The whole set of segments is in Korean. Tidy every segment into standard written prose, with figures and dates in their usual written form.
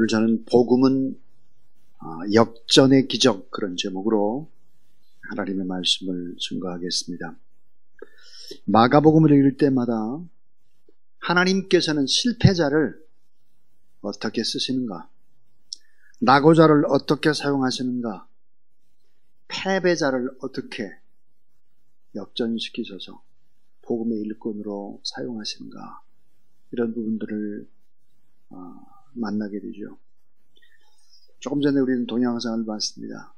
오늘 저는 복음은 역전의 기적, 그런 제목으로 하나님의 말씀을 증거하겠습니다. 마가복음을 읽을 때마다 하나님께서는 실패자를 어떻게 쓰시는가, 낙오자를 어떻게 사용하시는가, 패배자를 어떻게 역전시키셔서 복음의 일꾼으로 사용하시는가, 이런 부분들을 만나게 되죠. 조금 전에 우리는 동영상을 봤습니다.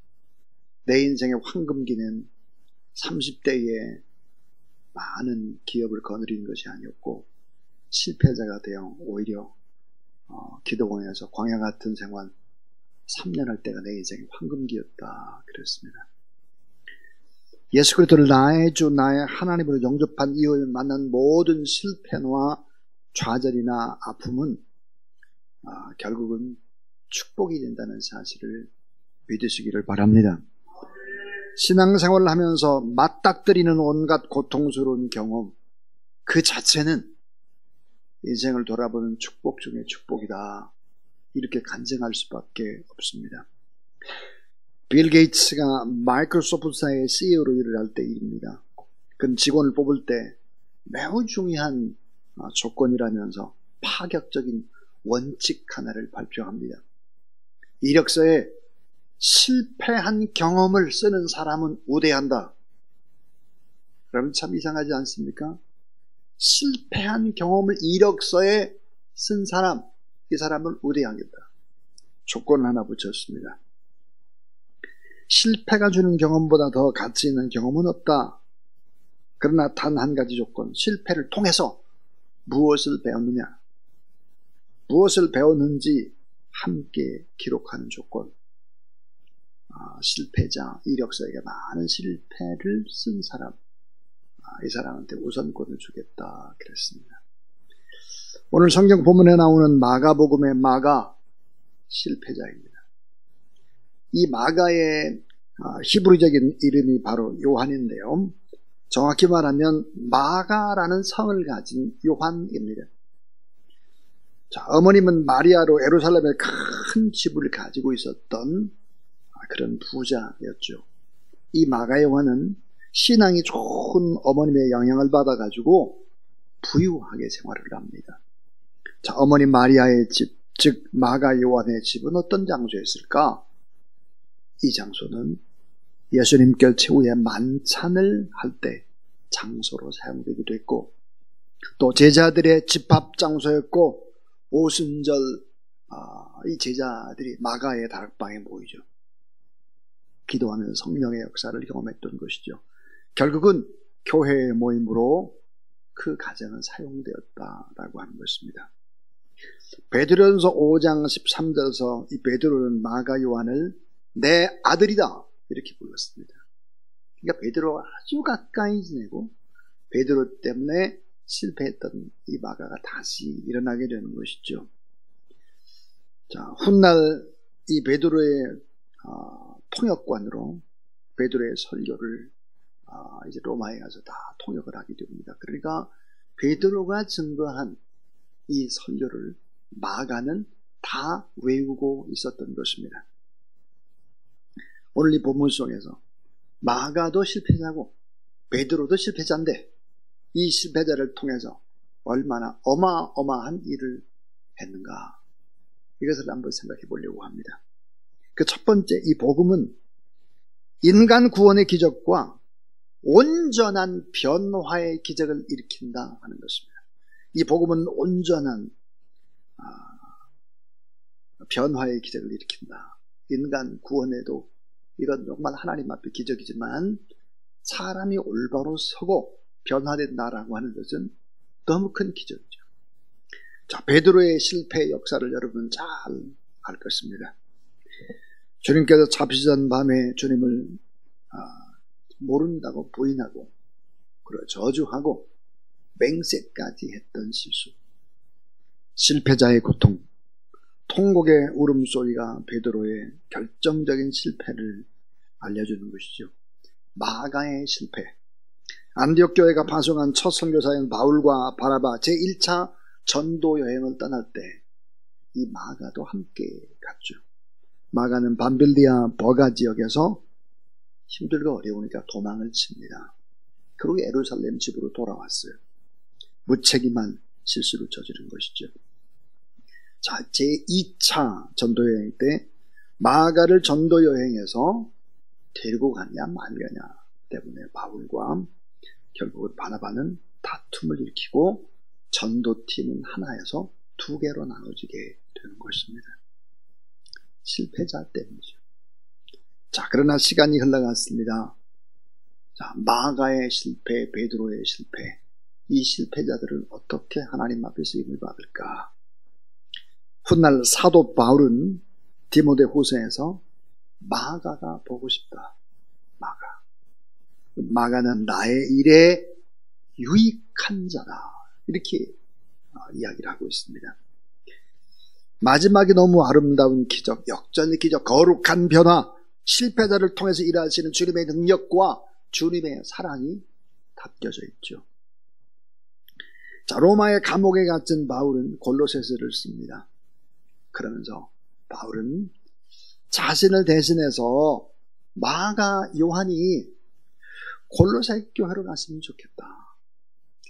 내 인생의 황금기는 30대에 많은 기업을 거느린 것이 아니었고 실패자가 되어 오히려 기도원에서 광야 같은 생활 3년 할 때가 내 인생의 황금기였다 그랬습니다. 예수 그리스도를 나의 주 나의 하나님으로 영접한 이후에 만난 모든 실패와 좌절이나 아픔은 결국은 축복이 된다는 사실을 믿으시기를 바랍니다. 신앙생활을 하면서 맞닥뜨리는 온갖 고통스러운 경험 그 자체는 인생을 돌아보는 축복 중에 축복이다, 이렇게 간증할 수밖에 없습니다. 빌 게이츠가 마이크로소프트사의 CEO로 일을 할 때 일입니다. 그는 직원을 뽑을 때 매우 중요한 조건이라면서 파격적인 원칙 하나를 발표합니다. 이력서에 실패한 경험을 쓰는 사람은 우대한다. 그러면 참 이상하지 않습니까? 실패한 경험을 이력서에 쓴 사람, 이 사람을 우대하겠다. 조건을 하나 붙였습니다. 실패가 주는 경험보다 더 가치 있는 경험은 없다. 그러나 단 한 가지 조건, 실패를 통해서 무엇을 배웠느냐, 무엇을 배웠는지 함께 기록하는 조건. 실패자, 이력서에 많은 실패를 쓴 사람, 이 사람한테 우선권을 주겠다 그랬습니다. 오늘 성경 본문에 나오는 마가복음의 마가, 실패자입니다. 이 마가의 히브리적인 이름이 바로 요한인데요, 정확히 말하면 마가라는 성을 가진 요한입니다. 자, 어머님은 마리아로 예루살렘에 큰 집을 가지고 있었던 그런 부자였죠. 이 마가 요한은 신앙이 좋은 어머님의 영향을 받아가지고 부유하게 생활을 합니다. 자, 어머니 마리아의 집, 즉 마가 요한의 집은 어떤 장소였을까? 이 장소는 예수님께 최후의 만찬을 할 때 장소로 사용되기도 했고, 또 제자들의 집합 장소였고, 오순절 이 제자들이 마가의 다락방에 모이죠. 기도하면서 성령의 역사를 경험했던 것이죠. 결국은 교회의 모임으로 그 가정은 사용되었다라고 하는 것입니다. 베드로전서 5장 13절에서 이 베드로는 마가 요한을 내 아들이다 이렇게 불렀습니다. 그러니까 베드로와 아주 가까이 지내고 베드로 때문에 실패했던 이 마가가 다시 일어나게 되는 것이죠. 자, 훗날 이 베드로의 통역관으로 베드로의 설교를 이제 로마에 가서 다 통역을 하게 됩니다. 그러니까 베드로가 증거한 이 설교를 마가는 다 외우고 있었던 것입니다. 오늘 이 본문 속에서 마가도 실패자고 베드로도 실패자인데 이 실패자를 통해서 얼마나 어마어마한 일을 했는가, 이것을 한번 생각해 보려고 합니다. 그 첫 번째, 이 복음은 인간 구원의 기적과 온전한 변화의 기적을 일으킨다 하는 것입니다. 이 복음은 온전한 변화의 기적을 일으킨다. 인간 구원에도 이건 정말 하나님 앞에 기적이지만 사람이 올바로 서고 변화된다라고 하는 것은 너무 큰 기적이죠. 자, 베드로의 실패 역사를 여러분 잘 알 것입니다. 주님께서 잡히시던 밤에 주님을 모른다고 부인하고 그리고 저주하고 맹세까지 했던 실수, 실패자의 고통, 통곡의 울음소리가 베드로의 결정적인 실패를 알려주는 것이죠. 마가의 실패, 안디옥 교회가 파송한 첫 선교사인 바울과 바나바 제1차 전도 여행을 떠날 때 이 마가도 함께 갔죠. 마가는 밤빌리아 버가 지역에서 힘들고 어려우니까 도망을 칩니다. 그리고 예루살렘 집으로 돌아왔어요. 무책임한 실수를 저지른 것이죠. 자, 제2차 전도여행 때 마가를 전도여행에서 데리고 갔냐 말려냐 때문에 바울과 결국은 바나바는 다툼을 일으키고 전도팀은 하나에서 두 개로 나눠지게 되는 것입니다. 실패자 때문이죠. 자, 그러나 시간이 흘러갔습니다. 자, 마가의 실패, 베드로의 실패, 이 실패자들은 어떻게 하나님 앞에 쓰임을 받을까? 훗날 사도 바울은 디모데후서에서 마가가 보고 싶다. 마가는 나의 일에 유익한 자다. 이렇게 이야기를 하고 있습니다. 마지막에 너무 아름다운 기적, 역전의 기적, 거룩한 변화, 실패자를 통해서 일하시는 주님의 능력과 주님의 사랑이 담겨져 있죠. 자, 로마의 감옥에 갇힌 바울은 골로새서를 씁니다. 그러면서 바울은 자신을 대신해서 마가 요한이 골로새 교회로 갔으면 좋겠다.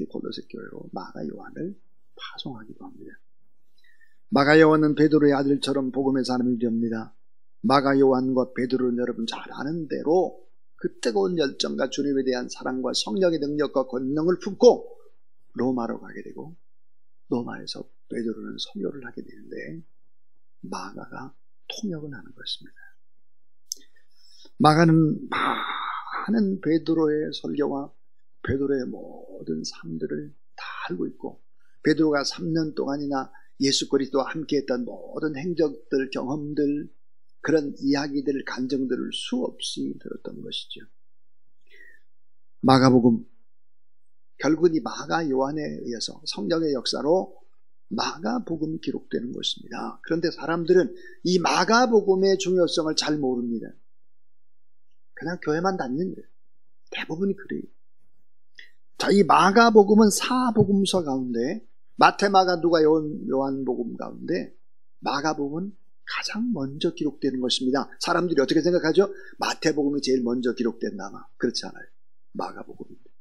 골로새 교회로 마가 요한을 파송하기도 합니다. 마가 요한은 베드로의 아들처럼 복음의 사람이 됩니다. 마가 요한과 베드로는 여러분 잘 아는 대로 그 뜨거운 열정과 주님에 대한 사랑과 성령의 능력과 권능을 품고 로마로 가게 되고, 로마에서 베드로는 설교를 하게 되는데 마가가 통역을 하는 것입니다. 마가는 많은 베드로의 설교와 베드로의 모든 삶들을 다 알고 있고, 베드로가 3년 동안이나 예수 그리스도와 함께했던 모든 행적들, 경험들, 그런 이야기들, 간증들을 수없이 들었던 것이죠. 마가복음, 결국은 이 마가 요한에 의해서 성령의 역사로 마가복음이 기록되는 것입니다. 그런데 사람들은 이 마가복음의 중요성을 잘 모릅니다. 그냥 교회만 다니는 거예요. 대부분이 그래요. 자, 이 마가복음은 사복음서 가운데 마태, 마가, 누가, 요한복음 가운데 마가복음은 가장 먼저 기록되는 것입니다. 사람들이 어떻게 생각하죠? 마태복음이 제일 먼저 기록된다. 아마 그렇지 않아요. 마가복음입니다.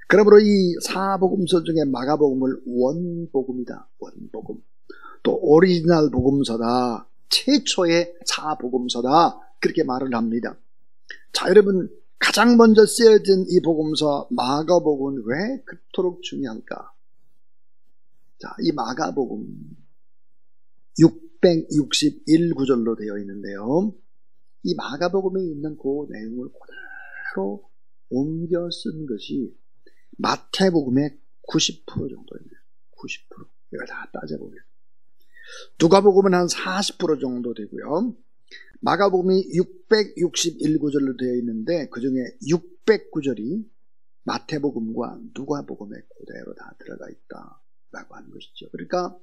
그러므로 이 사복음서 중에 마가복음을 원복음이다. 원복음. 또 오리지널 복음서다. 최초의 사복음서다. 그렇게 말을 합니다. 자, 여러분, 가장 먼저 쓰여진 이 복음서 마가복음은 왜 그토록 중요할까? 자, 이 마가복음 661구절로 되어 있는데요. 이 마가복음에 있는 그 내용을 그대로 옮겨 쓴 것이 마태복음의 90% 정도입니다. 90%. 이걸 다 따져보면. 누가복음은 한 40% 정도 되고요. 마가복음이 661구절로 되어 있는데 그 중에 600구절이 마태복음과 누가복음에 그대로 다 들어가 있다라고 하는 것이죠. 그러니까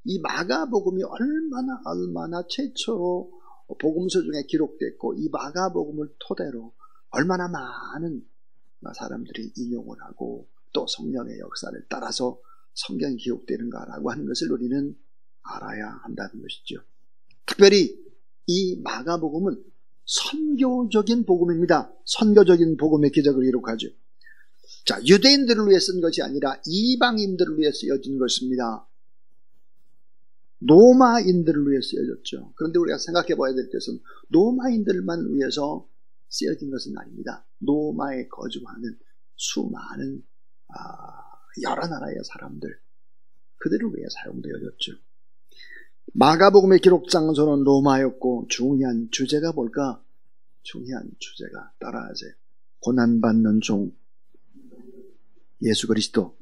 이 마가복음이 얼마나 최초로 복음서 중에 기록됐고, 이 마가복음을 토대로 얼마나 많은 사람들이 인용을 하고 또 성령의 역사를 따라서 성경이 기록되는가라고 하는 것을 우리는 알아야 한다는 것이죠. 특별히 이 마가복음은 선교적인 복음입니다. 선교적인 복음의 기적을 기록하죠. 자, 유대인들을 위해 쓴 것이 아니라 이방인들을 위해 쓰여진 것입니다. 로마인들을 위해 쓰여졌죠. 그런데 우리가 생각해 봐야 될 것은 로마인들만 위해서 쓰여진 것은 아닙니다. 로마에 거주하는 수많은 여러 나라의 사람들, 그들을 위해 사용되어졌죠. 마가복음의 기록 장소는 로마였고, 중요한 주제가 뭘까? 중요한 주제가 따라하세요. 고난받는 종 예수 그리스도.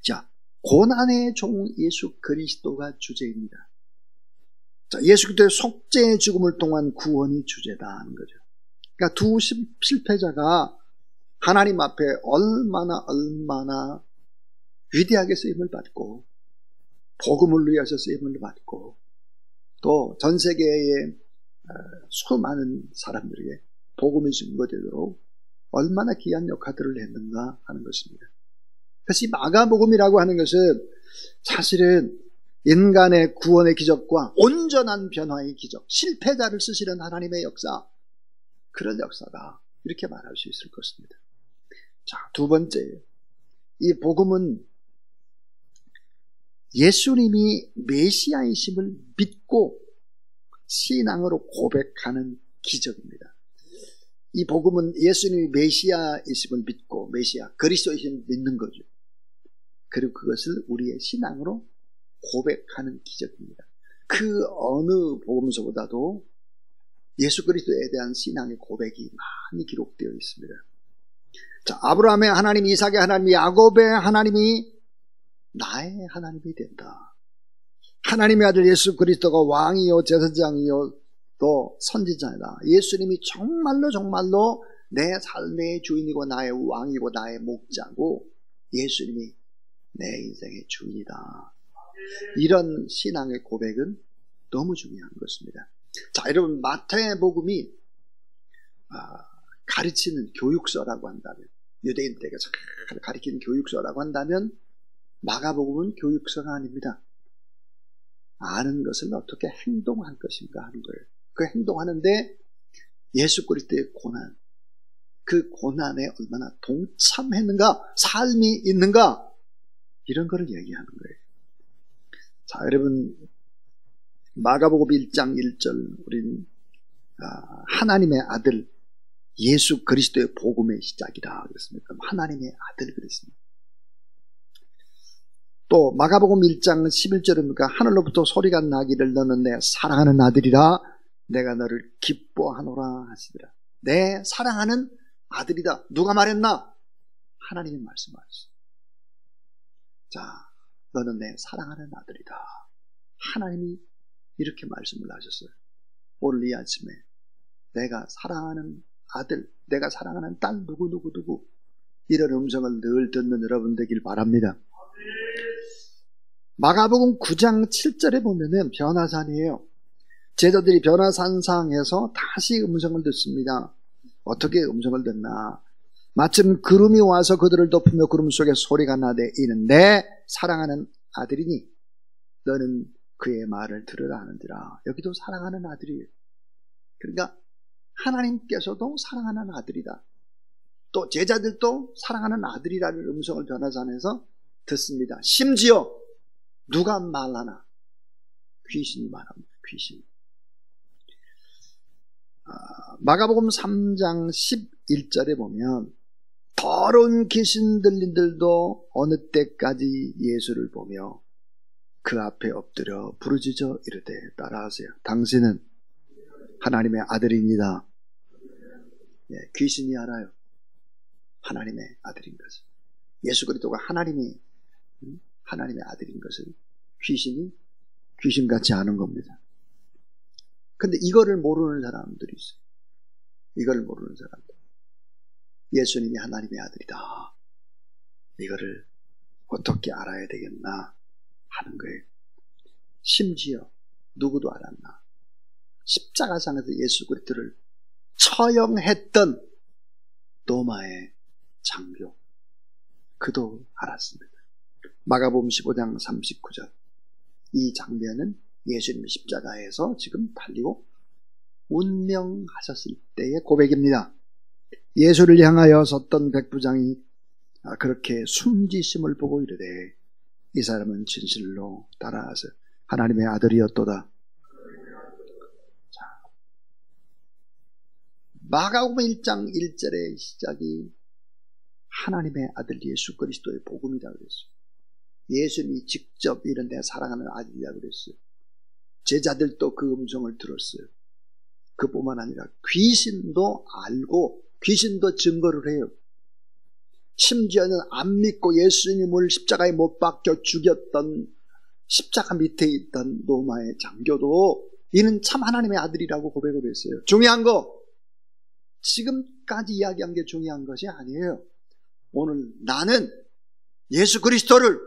자, 고난의 종 예수 그리스도가 주제입니다. 자, 예수 그리스도의 속죄의 죽음을 통한 구원이 주제다 하는 거죠. 그러니까 두 실패자가 하나님 앞에 얼마나 위대하게 쓰임을 받고, 복음을 위해서 쓰임을 받고, 또 전 세계의 수많은 사람들에게 복음이 증거되도록 얼마나 귀한 역할들을 했는가 하는 것입니다. 그래서 이 마가복음이라고 하는 것은 사실은 인간의 구원의 기적과 온전한 변화의 기적, 실패자를 쓰시는 하나님의 역사, 그런 역사다, 이렇게 말할 수 있을 것입니다. 자, 두 번째, 이 복음은 예수님이 메시아이심을 믿고 신앙으로 고백하는 기적입니다. 이 복음은 예수님이 메시아이심을 믿고, 메시아, 그리스도이심을 믿는 거죠. 그리고 그것을 우리의 신앙으로 고백하는 기적입니다. 그 어느 복음서보다도 예수 그리스도에 대한 신앙의 고백이 많이 기록되어 있습니다. 자, 아브라함의 하나님, 이삭의 하나님, 야곱의 하나님이 나의 하나님이 된다. 하나님의 아들 예수 그리스도가 왕이요 제사장이요 또 선지자이다. 예수님이 정말로 내 삶의 주인이고 나의 왕이고 나의 목자고 예수님이 내 인생의 주인이다. 이런 신앙의 고백은 너무 중요한 것입니다. 자, 여러분, 마태복음이 가르치는 교육서라고 한다면, 유대인들에게 잘 가르치는 교육서라고 한다면 마가복음은 교육서가 아닙니다. 아는 것을 어떻게 행동할 것인가 하는 거예요. 그 행동하는데 예수 그리스도의 고난, 그 고난에 얼마나 동참했는가, 삶이 있는가, 이런 거를 얘기하는 거예요. 자, 여러분, 마가복음 1장 1절, 우리는 하나님의 아들 예수 그리스도의 복음의 시작이다 그랬습니다. 하나님의 아들 그랬습니다. 또 마가복음 1장 11절입니까? 하늘로부터 소리가 나기를 너는 내 사랑하는 아들이라 내가 너를 기뻐하노라 하시더라. 내 사랑하는 아들이다. 누가 말했나? 하나님이 말씀하셨어요. 자, 너는 내 사랑하는 아들이다. 하나님이 이렇게 말씀을 하셨어요. 오늘 이 아침에 내가 사랑하는 아들, 내가 사랑하는 딸 누구 이런 음성을 늘 듣는 여러분 되길 바랍니다. 마가복음 9장 7절에 보면은 변화산이에요. 제자들이 변화산상에서 다시 음성을 듣습니다. 어떻게 음성을 듣나? 마침 구름이 와서 그들을 덮으며 구름 속에 소리가 나되 이는 내 사랑하는 아들이니 너는 그의 말을 들으라 하는지라. 여기도 사랑하는 아들이에요. 그러니까 하나님께서도 사랑하는 아들이다. 또 제자들도 사랑하는 아들이라는 음성을 변화산에서 듣습니다. 심지어 누가 말하나? 귀신이 말합니다. 귀신. 마가복음 3장 11절에 보면 더러운 귀신 들린들도 어느 때까지 예수를 보며 그 앞에 엎드려 부르짖어 이르되 따라하세요. 당신은 하나님의 아들입니다. 예, 귀신이 알아요. 하나님의 아들인 것을. 예수 그리스도가 하나님의 아들인 것을 귀신이 귀신같이 아는 겁니다. 근데 이거를 모르는 사람들이 있어요. 이걸 모르는 사람들. 예수님이 하나님의 아들이다. 이거를 어떻게 알아야 되겠나 하는 거예요. 심지어 누구도 알았나? 십자가상에서 예수 그리스도를 처형했던 로마의 장교, 그도 알았습니다. 마가복음 15장 39절. 이 장면은 예수님이 십자가에서 지금 달리고 운명하셨을 때의 고백입니다. 예수를 향하여 섰던 백부장이 그렇게 숨지심을 보고 이르되 이 사람은 진실로 따라와서 하나님의 아들이었도다. 자, 마가복음 1장 1절의 시작이 하나님의 아들 예수 그리스도의 복음이라고 그랬어요. 예수님이 직접 이런 내 사랑하는 아들이라고 그랬어요. 제자들도 그 음성을 들었어요. 그뿐만 아니라 귀신도 알고 귀신도 증거를 해요. 심지어는 안 믿고 예수님을 십자가에 못 박혀 죽였던 십자가 밑에 있던 로마의 장교도 이는 참 하나님의 아들이라고 고백을 했어요. 중요한 거, 지금까지 이야기한 게 중요한 것이 아니에요. 오늘 나는 예수 그리스도를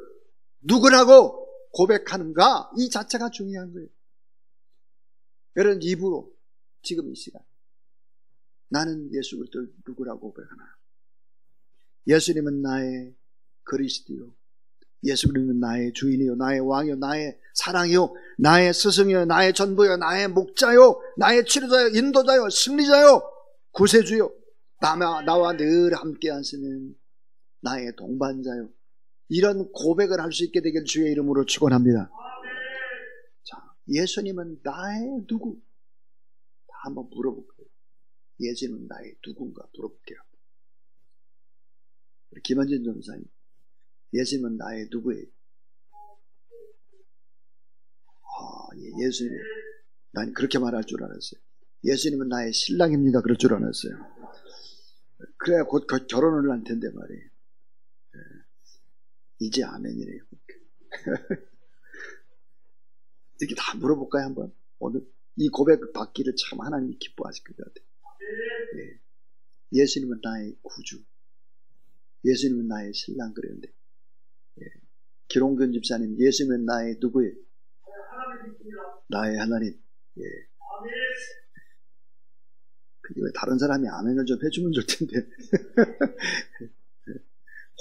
누구라고 고백하는가, 이 자체가 중요한 거예요. 여러분, 입으로 지금 이 시간 나는 예수 그리스도를 누구라고 고백하나? 예수님은 나의 그리스도요, 예수님은 나의 주인이요, 나의 왕이요, 나의 사랑이요, 나의 스승이요, 나의 전부요, 나의 목자요, 나의 치료자요, 인도자요, 승리자요, 구세주요, 나와 늘 함께 하시는 나의 동반자요. 이런 고백을 할 수 있게 되길 주의 이름으로 축원합니다. 자, 예수님은 나의 누구? 한번 물어볼게요. 예수님은 나의 누군가 물어볼게요. 김원진 전사님, 예수님은 나의 누구예요? 예수님, 난 그렇게 말할 줄 알았어요. 예수님은 나의 신랑입니다. 그럴 줄 알았어요. 그래야 곧 결혼을 할 텐데 말이에요. 이제 아멘이래요. 이렇게 다 물어볼까요, 한번? 오늘 이 고백 받기를 참 하나님이 기뻐하실 것 같아요. 예수님은 나의 구주, 예수님은 나의 신랑 그랬는데, 기롱균 집사님, 예수님은 나의 누구예요? 나의 하나님. 그게 왜 다른 사람이 아멘을 좀 해주면 좋을 텐데.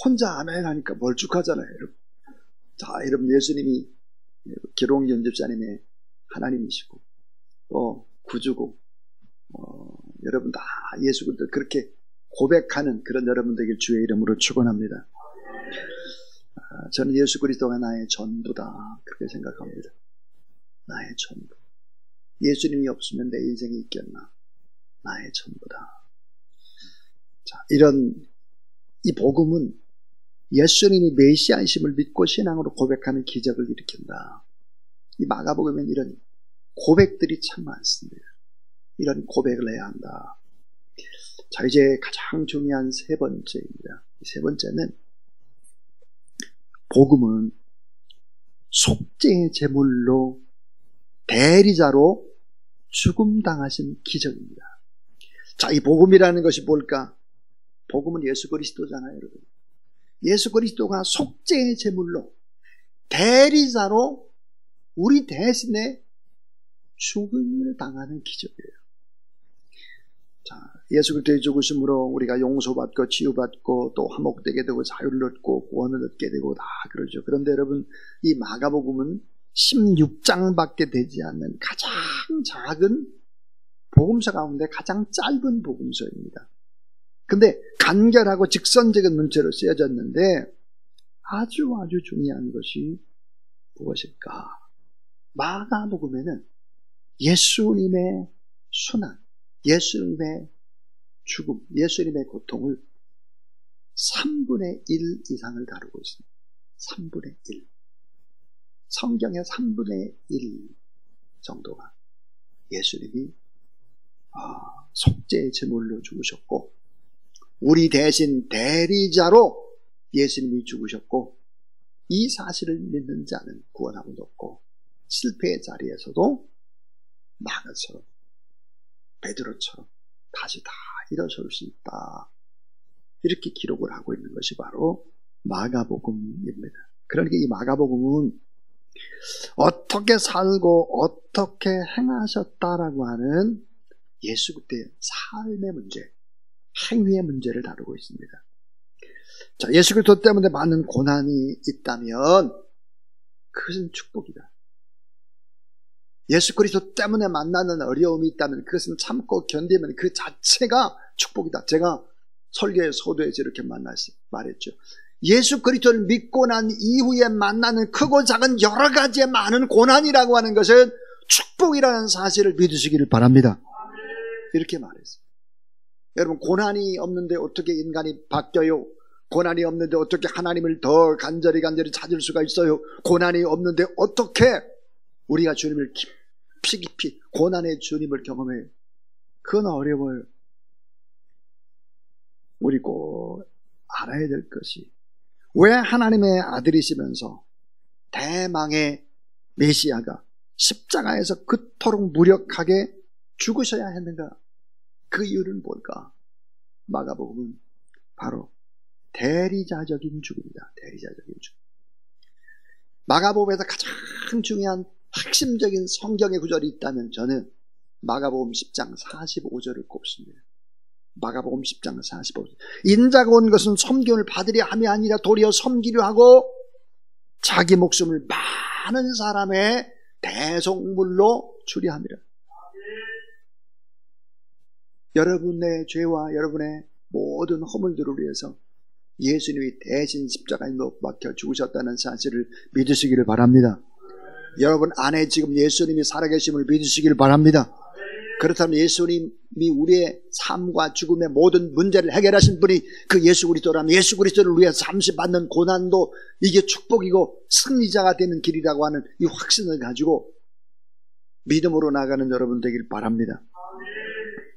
혼자 아멘 하니까 멀쭉하잖아요, 여러분. 자, 여러분, 예수님이 기롱균 집사님의 하나님이시고, 또 구주고, 여러분 다 예수님들 그렇게 고백하는 그런 여러분들에게 주의 이름으로 축원합니다. 저는 예수 그리스도가 나의 전부다, 그렇게 생각합니다. 나의 전부. 예수님이 없으면 내 인생이 있겠나? 나의 전부다. 자, 이 복음은 예수님이 메시아이심을 믿고 신앙으로 고백하는 기적을 일으킨다. 이 마가복음에는 이런 고백들이 참 많습니다. 이런 고백을 해야 한다. 자, 이제 가장 중요한 세 번째입니다. 세 번째는 복음은 속죄의 제물로 대리자로 죽음당하신 기적입니다. 자, 이 복음이라는 것이 뭘까? 복음은 예수 그리스도잖아요, 여러분. 예수 그리스도가 속죄의 제물로 대리자로 우리 대신에 죽음을 당하는 기적이에요. 자, 예수 그리스도의 죽으심으로 우리가 용서받고 치유받고 또 화목되게 되고 자유를 얻고 구원을 얻게 되고 다 그러죠. 그런데 여러분, 이 마가복음은 16장밖에 되지 않는 가장 작은 복음서 가운데 가장 짧은 복음서입니다. 근데 간결하고 직선적인 문체로 쓰여졌는데 아주 중요한 것이 무엇일까? 마가복음에는 예수님의 순환, 예수님의 죽음, 예수님의 고통을 3분의 1 이상을 다루고 있습니다. 3분의 1. 성경의 3분의 1 정도가 예수님이 속죄의 제물로 죽으셨고, 우리 대신 대리자로 예수님이 죽으셨고, 이 사실을 믿는 자는 구원함을 얻고 실패의 자리에서도 마가처럼 베드로처럼 다시 다 일어설 수 있다. 이렇게 기록을 하고 있는 것이 바로 마가복음입니다. 그러니까 이 마가복음은 어떻게 살고 어떻게 행하셨다라고 하는 예수 그때의 삶의 문제, 행위의 문제를 다루고 있습니다. 자, 예수 그리스도 때문에 많은 고난이 있다면 그것은 축복이다. 예수 그리스도 때문에 만나는 어려움이 있다면 그것은 참고 견디면 그 자체가 축복이다. 제가 설교의 서두에서 이렇게 말했죠. 예수 그리스도를 믿고 난 이후에 만나는 크고 작은 여러 가지의 많은 고난이라고 하는 것은 축복이라는 사실을 믿으시기를 바랍니다. 이렇게 말했어요. 여러분, 고난이 없는데 어떻게 인간이 바뀌어요? 고난이 없는데 어떻게 하나님을 더 간절히 찾을 수가 있어요? 고난이 없는데 어떻게 우리가 주님을 깊이 고난의 주님을 경험해요? 그건 어려워요. 우리 꼭 알아야 될 것이, 왜 하나님의 아들이시면서 대망의 메시아가 십자가에서 그토록 무력하게 죽으셔야 했는가? 그 이유는 뭘까? 마가복음은 바로 대리자적인 죽음이다. 대리자적인 죽음. 마가복음에서 가장 중요한 핵심적인 성경의 구절이 있다면 저는 마가복음 10장 45절을 꼽습니다. 마가복음 10장 45절. 인자가 온 것은 섬김을 받으려 함이 아니라 도리어 섬기려 하고 자기 목숨을 많은 사람의 대속물로 추리함이라. 여러분의 죄와 여러분의 모든 허물들을 위해서 예수님이 대신 십자가에 못 박혀 죽으셨다는 사실을 믿으시기를 바랍니다. 여러분 안에 지금 예수님이 살아계심을 믿으시기를 바랍니다. 그렇다면 예수님이 우리의 삶과 죽음의 모든 문제를 해결하신 분이 그 예수 그리스도라면 예수 그리스도를 위해서 잠시 받는 고난도 이게 축복이고 승리자가 되는 길이라고 하는 이 확신을 가지고 믿음으로 나가는 여러분 되길 바랍니다.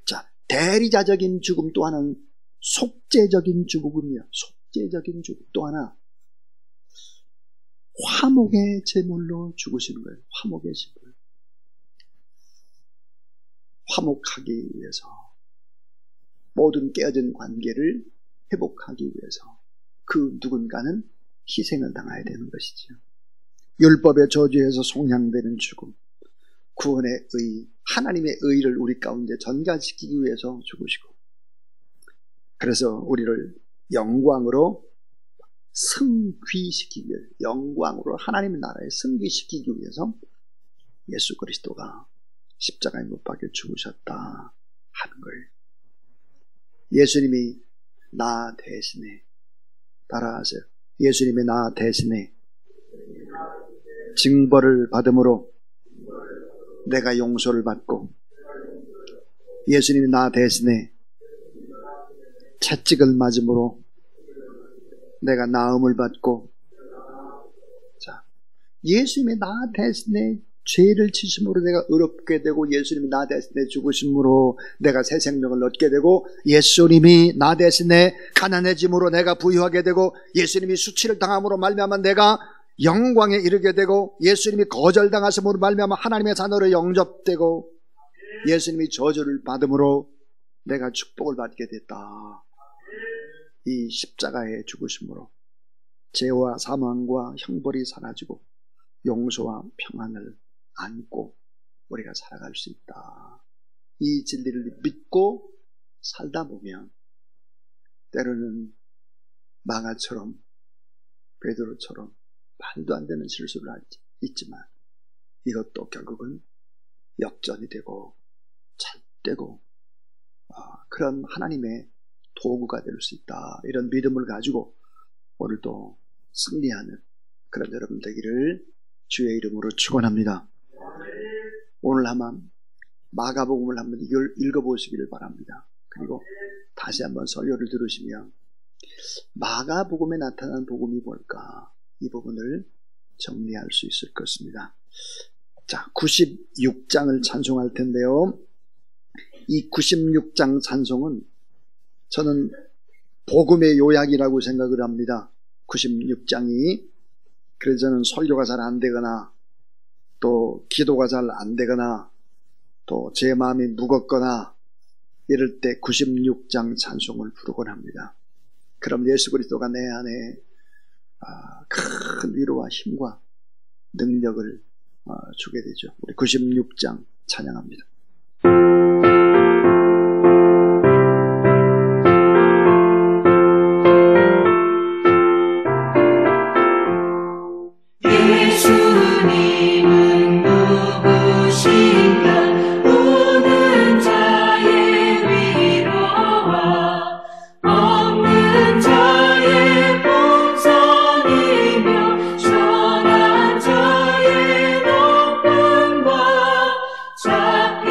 자, 대리자적인 죽음 또 하나는 속죄적인 죽음이요. 속죄적인 죽음 또 하나 화목의 제물로 죽으시는 거예요. 화목의 제물. 화목하기 위해서 모든 깨어진 관계를 회복하기 위해서 그 누군가는 희생을 당해야 되는 것이죠. 율법의 저주에서 속량되는 죽음, 구원의 의, 하나님의 의를 우리 가운데 전가시키기 위해서 죽으시고, 그래서 우리를 영광으로 승귀시키기 위해, 영광으로 하나님의 나라에 승귀시키기 위해서 예수 그리스도가 십자가에 못 박혀 죽으셨다 하는 거예요. 예수님이 나 대신에, 따라하세요. 예수님이 나 대신에 징벌을 받음으로 내가 용서를 받고, 예수님이 나 대신에 채찍을 맞음으로 내가 나음을 받고, 자, 예수님이 나 대신에 죄를 지심으로 내가 의롭게 되고, 예수님이 나 대신에 죽으심으로 내가 새 생명을 얻게 되고, 예수님이 나 대신에 가난해짐으로 내가 부유하게 되고, 예수님이 수치를 당함으로 말미암아 내가 영광에 이르게 되고, 예수님이 거절당하심으로 말미암아 하나님의 자녀로 영접되고, 예수님이 저주를 받음으로 내가 축복을 받게 됐다. 이 십자가의 죽으심으로 죄와 사망과 형벌이 사라지고 용서와 평안을 안고 우리가 살아갈 수 있다. 이 진리를 믿고 살다 보면 때로는 마가처럼 베드로처럼 말도 안 되는 실수를 있지만 이것도 결국은 역전이 되고 잘되고 그런 하나님의 도구가 될 수 있다. 이런 믿음을 가지고 오늘도 승리하는 그런 여러분 되기를 주의 이름으로 축원합니다. 오늘 한번 마가복음을 한번 읽어보시기를 바랍니다. 그리고 다시 한번 설교를 들으시면 마가복음에 나타난 복음이 뭘까? 이 부분을 정리할 수 있을 것입니다. 자, 96장을 찬송할 텐데요. 이 96장 찬송은 저는 복음의 요약이라고 생각을 합니다. 96장이. 그래서 저는 설교가 잘 안 되거나 또 기도가 잘 안 되거나 또 제 마음이 무겁거나 이럴 때 96장 찬송을 부르곤 합니다. 그럼 예수 그리스도가 내 안에 큰 위로와 힘과 능력을 주게 되죠. 우리 96장 찬양합니다. 예수님은 누구신가? 우는 자의 위로와 없는 자의 본성이며 선한 자의 높음과 자비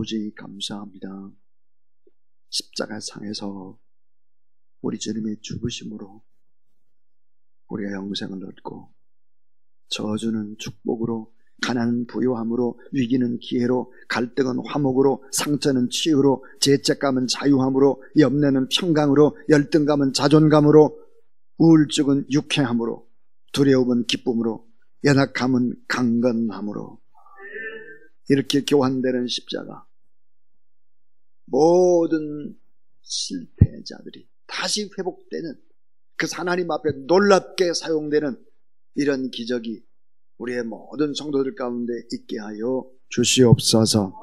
아버지 감사합니다. 십자가상에서 우리 주님의 죽으심으로 우리가 영생을 얻고, 저주는 축복으로, 가난은 부요함으로, 위기는 기회로, 갈등은 화목으로, 상처는 치유로, 죄책감은 자유함으로, 염려는 평강으로, 열등감은 자존감으로, 우울증은 유쾌함으로, 두려움은 기쁨으로, 연약함은 강건함으로, 이렇게 교환되는 십자가, 모든 실패자들이 다시 회복되는, 그 하나님 앞에 놀랍게 사용되는 이런 기적이 우리의 모든 성도들 가운데 있게 하여 주시옵소서.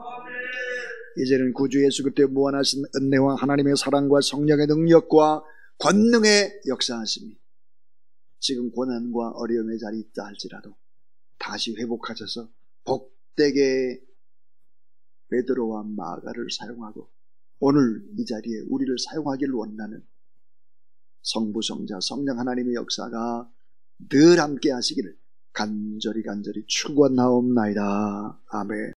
이제는 구주 예수 그리스도의 무한하신 은혜와 하나님의 사랑과 성령의 능력과 권능의 역사하심이 지금 고난과 어려움의 자리에 있다 할지라도 다시 회복하셔서 복되게 베드로와 마가를 사용하고 오늘 이 자리에 우리를 사용하기를 원하는 성부, 성자, 성령 하나님의 역사가 늘 함께 하시기를 간절히 축원하옵나이다. 아멘.